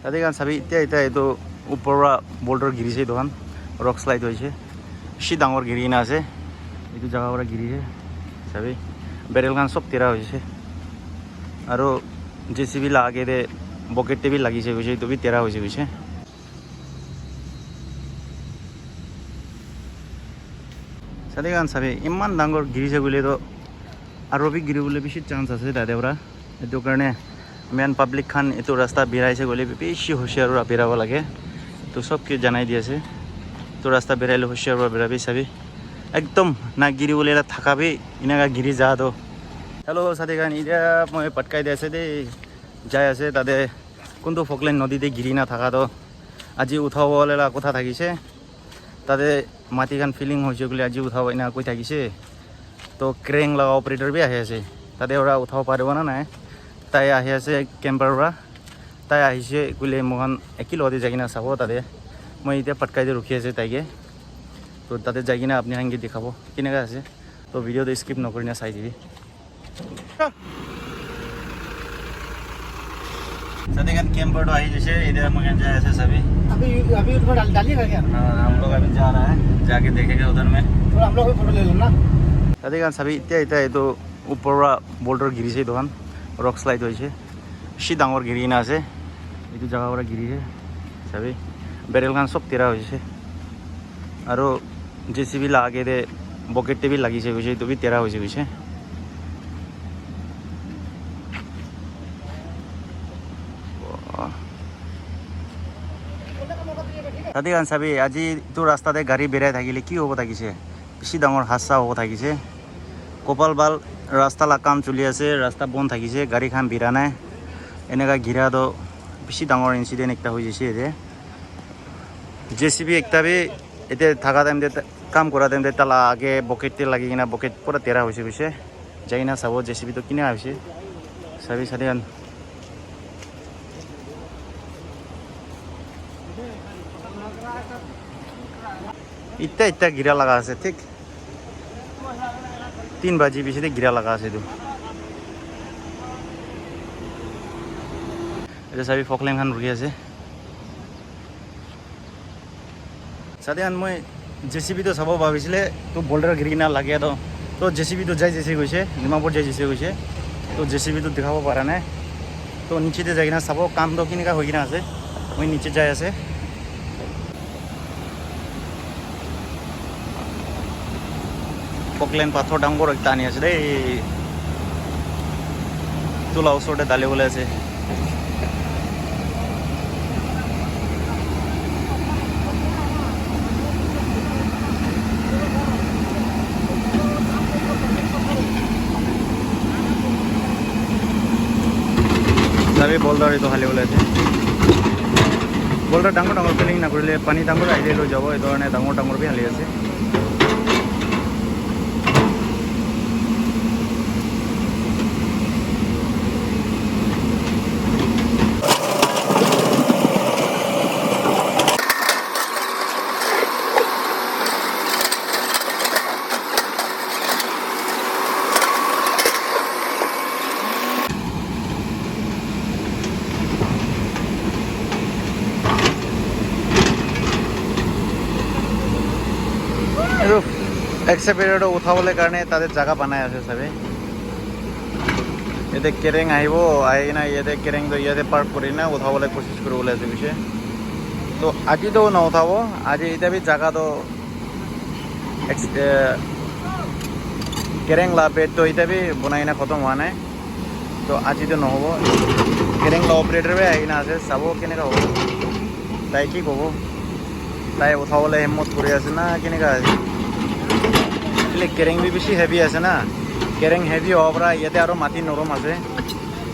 তাতে কাৰণ চাবি এতিয়া এইটো ওপৰৰ বল্ডাৰ গিৰিছে এইটোখন ৰক শ্লাইড হৈছে বেছি ডাঙৰ গিৰি না আছে এইটো জেগাৰ পৰা গিৰিছে চাবি বেৰেলখন চব তেৰা হৈছে আৰু জেচিবি লাগাকে বকেট টেবি লাগিছে গৈছে এইটো বি তেৰা হৈছে গৈছে চাবি কাৰণ চাবি ইমান ডাঙৰ গিৰিছে বুলিতো আৰু বি গিৰিবলৈ বেছি চান্স আছে তাতে পৰা এইটো কাৰণে মেইন পাব্লিক খান এইটো ৰাস্তা বিৰাইছে গ'লে বেছি হুঁচিয়াৰ বিৰাব লাগে তো চবকে জনাই দি আছে তো ৰাস্তা বিৰাইলে হুঁচিয়াৰ বিৰাবি চাবি একদম না গিৰি বুলি এটা থাকাবি এনেকুৱা গিৰি যা তো হেল্ল' চাদি খান এতিয়া মই পটকাই দি আছে দেই যাই আছে তাতে কোনটো ফকলেন নদীতে গিৰি নাথাকাতো আজি উঠাব কথা থাকিছে তাতে মাটিখান ফিলিং হৈছে বুলি আজি উঠাব এনে কৈ থাকিছে তো ক্ৰেং লগা অপাৰেটৰ বি আহি আছে তাতে ওৰা উঠাব পাৰিব না নাই তাই আহি আছে কেম্পাৰ পৰা তাই আহিছে বোলে মোহন একেলগতে যাই কিনে চাব তাতে মই এতিয়া পটকাই দি ৰখি আছে তাইকে তো তাতে যাই কিনে আপুনি সাংগীত দেখাব কেনেকৈ আছে তো ভিডিঅ'টো স্কিপ নকৰি না চাই দিবি साथ ही कैंपर तो आई जैसे इधर मकान जाए ऐसे सभी अभी उसको डालिएगा क्या? हाँ हम लोग अभी जा रहा है जाके देखेंगे उधर में तो हम लोग भी फोटो ले लो ना साथ ही सभी इतना तो ऊपर बोल्डर गिरी दुकान रक स्लाइड होइसे बेसी डाঙर गिरी ना আছে এইটো জায়গা পৰা গিৰিছে সবি বেৰেলখান সব তেৰা হৈছে আৰু জেচিবি লাগাকে বকেট টেবি লাগিছে গৈছে এইটো বি তেৰা হৈছে গৈছে তাতে কাৰণ চাবি আজি তো ৰাস্তাতে গাড়ী বেৰাই থাকিলে কি হ'ব থাকিছে বেছি ডাঙৰ হাদসা হ'ব থাকিছে কপাল বাল ৰাস্তা কাম চলি আছে ৰাস্তা বন্ধ থাকিছে গাড়ীখান বিৰা নাই এনেকুৱা ঘিৰাটো বেছি ডাঙৰ ইনচিডেণ্ট একটা হৈ গৈছে এতিয়া জেচিবি একটা বি এতিয়া থাকা টাইমতে কাম কৰা টাইমতে তালা আগে বকেটতে লাগি কিনা বকেট পুৰা তেৰা হৈছে গৈছে যাই না চাব জেচিবিটো কিনে হৈছে চাবি চাবি इतना गिरा लगा से ठीक 3 बजे पीछे गिरा लगा से तो सभी फकलें खान रुकी আছে साथ मैं जेसीबी तो सब भाविছিলে तो बोल्डर गिरी ना लगे तो जेसीबी तो जाए जैसे गई डिमापुर जाए जैसे गई तो जेसीबी तो दिखाब पारा ना तो नीचे जाए ना सब काम तो केनेका हो किना আছে मैं नीचे जाए আছে পকলেন পাথর ডাঙৰ একটা আনি আছে দেই তোলা ওচৰতে দালিবলৈ আছে চাবি বল্ডাৰ এইটো হালিবলৈ আছে বল্ডাৰ ডাঙৰ ফিলিং নকৰিলে পানী ডাঙৰ আহিলে লৈ যাব এইটো কাৰণে ডাঙৰ বি হালি আছে एक्सेपेरेटर उठाबले कारण ताते जगह बनाई আছে सबै इते केरेंग आइबो आइ ना इते केरेंग तो इते पार्क करि ना उठाबले कोशिश करबले আছে बिषय तो আজি तो न उठाबो আজি इते भी जगह तो केरेंग ला पेट तो इते भी बनाई ना खत्म हुआ ना तो আজি तो न होबो केरेंग ला ऑपरेटर भी आइ ना আছে सबो केनेका हो ताई की कहबो ताई उठाबले हिम्मत करि আছে ना केनेका केरेंग भी बेसि हेवी আছে ना केरेंग हेवी होबरा इते आरो माटी नरम আছে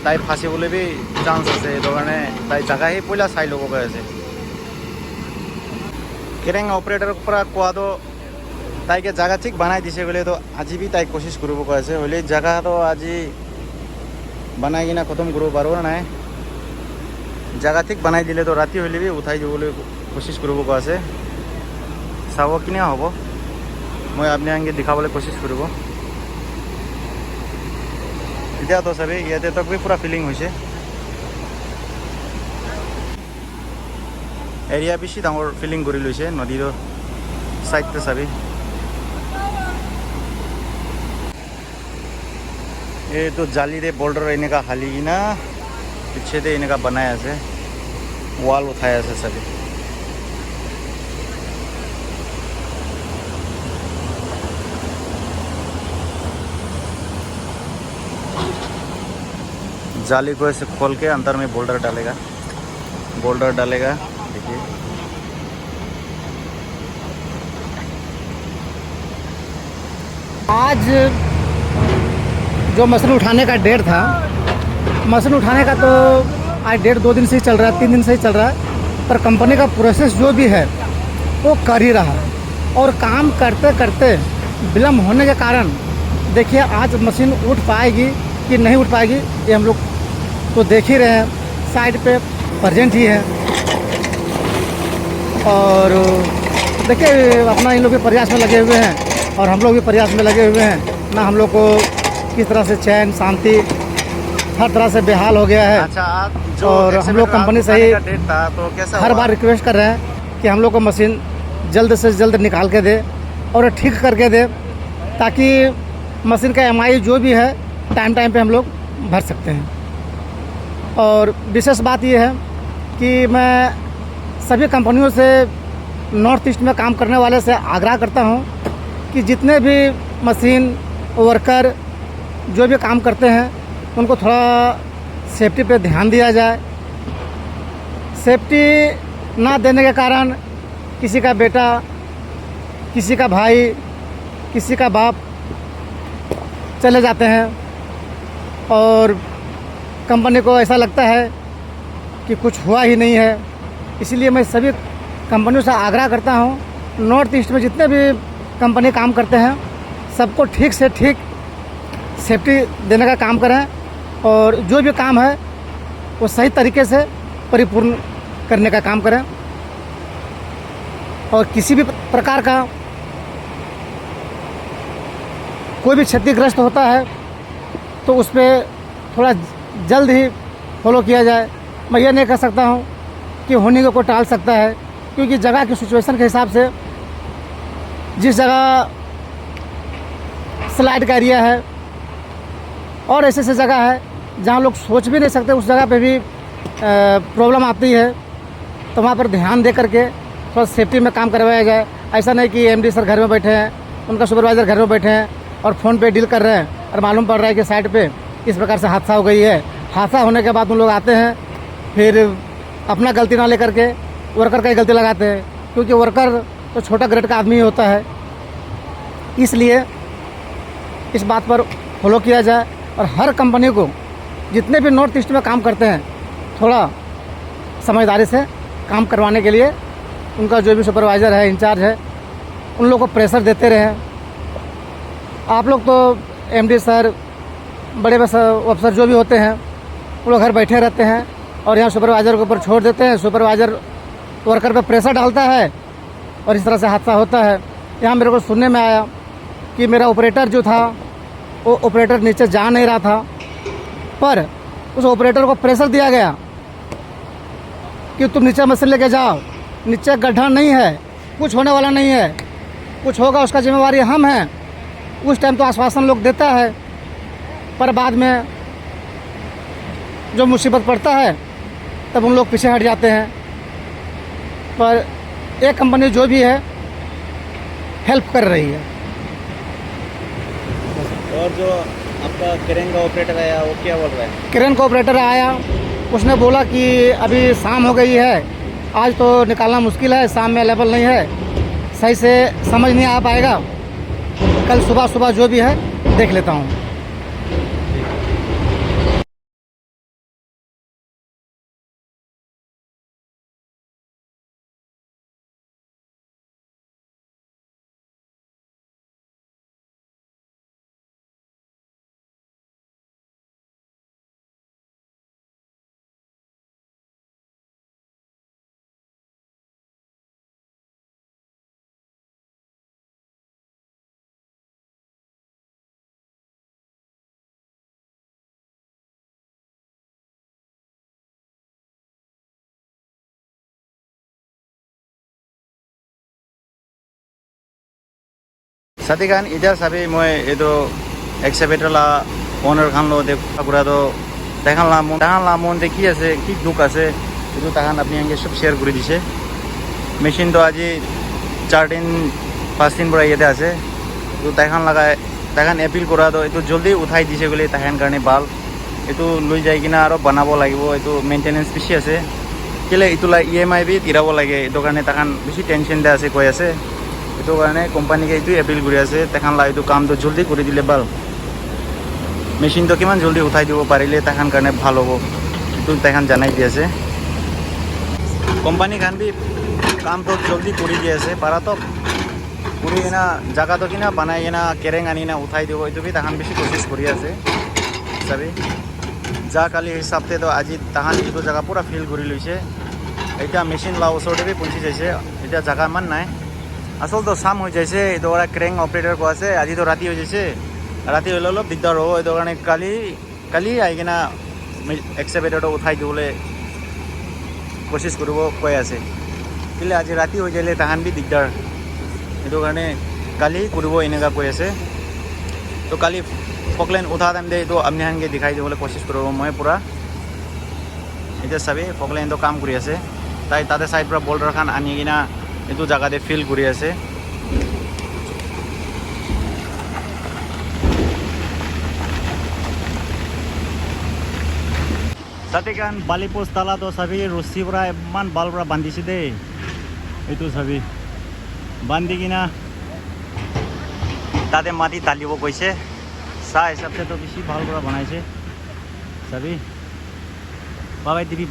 ताई फासिबले भी चान्स আছে एतो कारणे ताई जगह ही पहिला चाइ लबो गय আছে केरेंग ऑपरेटर পৰা কোৱা তো ताईके जगह ठीक बनाई दिसे गले तो আজি भी ताई कोशिश কৰিব गय আছে হলে जगह तो আজি बनाई किना खत्म কৰিব পাৰো না जगह ठीक बनाई दिले तो राति হলে भी उठाई দিবলৈ कोशिश কৰিব गय আছে চাব কিনে হ'ব मैं अपने आगे दिखाबले कोशिश करूँ इतना तो सभी इते तक भी पूरा फिलिंग होइसे एरिया बेसि डाঙर फिलिं करि लैसे नदीर साइडते चाबि ये तो जाली दे बॉर्डर एनेका हाली ना पीछे दे एनेका बनाए आछे वॉल उठाए आछे सभी जाली को ऐसे खोल के अंदर में बोल्डर डालेगा देखिए आज जो मशीन उठाने का डेट था, मशीन उठाने का तो आज डेट 2 दिन से ही चल रहा है, 3 दिन से ही चल रहा है, पर कंपनी का प्रोसेस जो भी है वो कर ही रहा है। और काम करते करते विलम्ब होने के कारण देखिए आज मशीन उठ पाएगी कि नहीं उठ पाएगी ये हम लोग तो देख ही रहे हैं, साइड पे प्रेजेंट ही है। और देखिए अपना इन लोग भी प्रयास में लगे हुए हैं और हम लोग भी प्रयास में लगे हुए हैं ना। हम लोग को किस तरह से चैन शांति हर तरह से बेहाल हो गया है। अच्छा जो और हम लोग कंपनी से ही डेट था तो कैसा हर बार रिक्वेस्ट कर रहे हैं कि हम लोग को मशीन जल्द से जल्द निकाल के दे और ठीक करके दे, ताकि मशीन का एमआई जो भी है टाइम पे हम लोग भर सकते हैं। और विशेष बात यह है कि मैं सभी कंपनियों से नॉर्थ ईस्ट में काम करने वाले से आग्रह करता हूं कि जितने भी मशीन वर्कर जो भी काम करते हैं उनको थोड़ा सेफ्टी पे ध्यान दिया जाए। सेफ्टी ना देने के कारण किसी का बेटा, किसी का भाई, किसी का बाप चले जाते हैं और कंपनी को ऐसा लगता है कि कुछ हुआ ही नहीं है। इसलिए मैं सभी कंपनियों से आग्रह करता हूं, नॉर्थ ईस्ट में जितने भी कंपनी काम करते हैं सबको ठीक से ठीक सेफ्टी देने का काम करें और जो भी काम है वो सही तरीके से परिपूर्ण करने का काम करें। और किसी भी प्रकार का कोई भी क्षतिग्रस्त होता है तो उस पर थोड़ा जल्द ही फॉलो किया जाए। मैं ये नहीं कह सकता हूँ कि होने को टाल सकता है, क्योंकि जगह की सिचुएशन के हिसाब से जिस जगह स्लाइड का एरिया है और ऐसे जगह है जहाँ लोग सोच भी नहीं सकते, उस जगह पे भी प्रॉब्लम आती है, तो वहाँ पर ध्यान दे करके थोड़ा सेफ्टी में काम करवाया जाए। ऐसा नहीं कि एमडी सर घर में बैठे हैं, उनका सुपरवाइज़र घर में बैठे हैं और फ़ोन पे डील कर रहे हैं और मालूम पड़ रहा है कि साइड पे इस प्रकार से हादसा हो गई है। हादसा होने के बाद उन लोग आते हैं, फिर अपना गलती ना लेकर के वर्कर का ही गलती लगाते हैं, क्योंकि वर्कर तो छोटा ग्रेड का आदमी ही होता है। इसलिए इस बात पर फॉलो किया जाए और हर कंपनी को जितने भी नॉर्थ ईस्ट में काम करते हैं थोड़ा समझदारी से काम करवाने के लिए उनका जो भी सुपरवाइज़र है, इंचार्ज है, उन लोगों को प्रेशर देते रहें। आप लोग तो एमडी सर, बड़े अफसर जो भी होते हैं वो लोग घर बैठे रहते हैं और यहाँ सुपरवाइज़र के ऊपर छोड़ देते हैं। सुपरवाइज़र वर्कर पर प्रेशर डालता है और इस तरह से हादसा होता है। यहाँ मेरे को सुनने में आया कि मेरा ऑपरेटर जो था वो ऑपरेटर नीचे जा नहीं रहा था, पर उस ऑपरेटर को प्रेशर दिया गया कि तुम नीचे मशीन लेके जाओ, नीचे गड्ढा नहीं है, कुछ होने वाला नहीं है, कुछ होगा उसका जिम्मेवारी हम हैं। उस टाइम तो आश्वासन लोग देता है, पर बाद में जो मुसीबत पड़ता है तब उन लोग पीछे हट जाते हैं। पर एक कंपनी जो भी है हेल्प कर रही है। और जो आपका क्रेन का ऑपरेटर आया वो क्या बोल रहा है? क्रेन का ऑपरेटर आया, उसने बोला कि अभी शाम हो गई है, आज तो निकालना मुश्किल है, शाम में अवेलेबल नहीं है, सही से समझ नहीं आ पाएगा, कल सुबह जो भी है देख लेता हूँ। সাথী খান এতিয়া চাবি মই এইটো এক্সেভেটৰলা ওনাৰ খান লো দেখুৱা তো দেখান লামন দেখি আছে কি দুখ আছে এইটো তাহান আপনি আগে সব শেয়ার করে দিছে মেশিন তো আজি 4-5 দিন পৰা ইয়াতে আছে তো তাহান এপিল কৰা তো এইটো জলদি উঠাই দিছে বলে তাহান কাৰণে ভাল এইটো লৈ যাই কিনা আৰু বনাব লাগিব এইটো মেইনটেনেন্স বেছি আছে কেলে এইটোলা EMI বি তিৰাব লাগে এইটো কাৰণে তাহান বেছি টেনশন দে আছে কৈ আছে এইটো কাৰণে কোম্পানীকে এইটো এপিল কৰি আছে তাহান লা এইটো কামটো জলদি কৰি দিলে ভাল মেশিন তো কিমান জলদি উঠাই দিব পাৰিলে তাহান কাৰণে ভাল হ'ব এইটো তাহান জানাই দি আছে কোম্পানী খান বি কাম তো জলদি কৰি দি আছে পাৰা তো কৰি কিনা জাগা তো কিনা বনাই কিনা কেৰেং আনি না উঠাই দিব এইটো বি তাহান বেছি কোচিছ কৰি আছে চাবি যা কালি হিচাপতে তো আজি তাহান এইটো জাগা পুৰা ফিল কৰি লৈছে এতিয়া মেচিন লা ওচৰতে বি পঞ্চি যাইছে এতিয়া জাগা ইমান নাই আচলতে চাম হৈ যাইছে এইটো ক্ৰেং অপাৰেটৰ কৈ আছে আজি তো ৰাতি হৈ যাইছে ৰাতি হ'লে অলপ দিগদাৰ হ'ব এইটো কাৰণে কালি আহি কিনা এক্সেভেটৰটো উঠাই দিবলৈ কোচিছ কৰিব কৈ আছে কেলে আজি ৰাতি হৈ যাইলে তাহান বি দিগদাৰ এইটো কাৰণে কালি কৰিব এনেকুৱা কৈ আছে তো কালি ফকলাইন উঠা টাইম দে এইটো আপনি হানকে দেখাই দিবলৈ কোচিছ কৰিব মই পুৰা এতিয়া চাবি ফকলাইনটো কাম কৰি আছে তাই তাতে চাইড পৰা বল্ডাৰ খান আনি কিনা এইটো জাগাতে ফিল কৰি আছে তাতে কান বালি পোষ্ট তালা তো চাবি ৰছী পৰা ইমান বাল পৰা বান্ধিছে দেই এইটো চাবি বান্ধি কিনা তাতে মাটি ঢালিব কৈছে চাহ হিচাপে তো বেছি ভাল পৰা বনাইছে চাবি বাবাই দিবি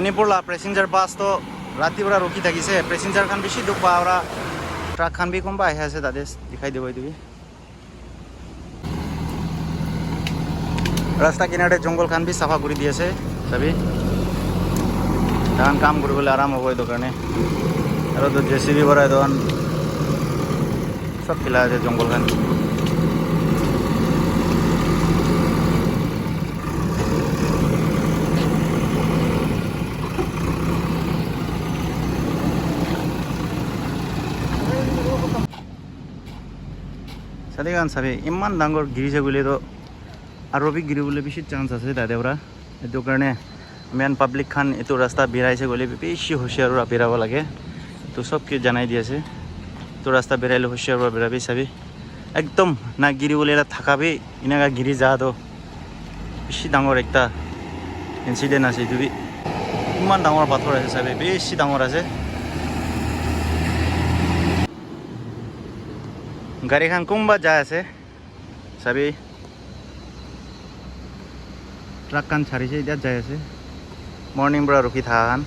মণিপুৰ লা পেছেঞ্জাৰ বাছ তো ৰাতি পৰা ৰখি থাকিছে পেছেঞ্জাৰ খান বেছি দুখ পা আৰু ট্ৰাক খান বি কোনবা আহি আছে তাতে দেখাই দিব এইটো ৰাস্তা কিনাৰে জংগল খান বি চাফা কৰি দি আছে চাবি তাহান কাম কৰিবলৈ আৰাম হ'ব এইটো কাৰণে আৰু তো JCB পৰা এইটো চব খিলা আছে জংগল খান সাথী খান চাবি ইমান ডাঙৰ গিৰিছে বুলি তো আৰু বি গিৰিবলৈ বেছি চান্স আছে তাতে পৰা এইটো কাৰণে মেইন পাব্লিক খান এইটো ৰাস্তা বিৰাইছে গ'লে বেছি হুঁচিয়াৰ বিৰাব লাগে তো চব কি জানাই দি আছে তো ৰাস্তা বিৰাইলে হুঁচিয়াৰ বিৰাবি চাবি একদম না গিৰিবলৈ থাকাবি এনেকুৱা গিৰি যা তো বেছি ডাঙৰ একটা ইনচিডেণ্ট আছে এইটো বি ইমান ডাঙৰ পাথৰ আছে চাবি বেছি ডাঙৰ আছে গাড়ীখন কোনবা যায় আছে চাবি ট্ৰাক খান চাৰিছে এতিয়া যাই আছে মৰ্ণিং পৰা ৰখি থকা খান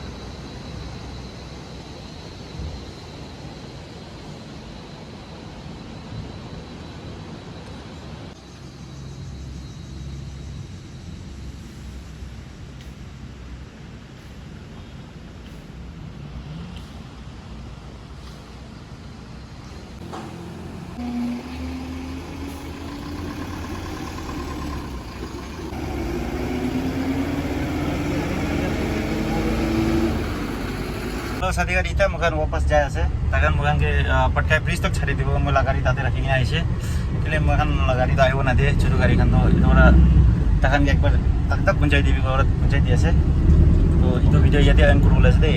साथी गाड़ी इतना मुखान वापस जाए आसे ताकन मुखान के पटका ब्रिज तक छाड़ी দিব মই লাগাৰি তাতে ৰাখি কিনে আহিছে কেলে মুখান লাগাৰি তো আহিব না দে ছোট গাড়ী খান তো ইনৰা তাকান একবাৰ তাক পঞ্চায়ত দিবি ঘৰত পঞ্চায়ত দি আছে তো ইটো ভিডিও ইয়াতে এন্ড কৰিব লাগে দে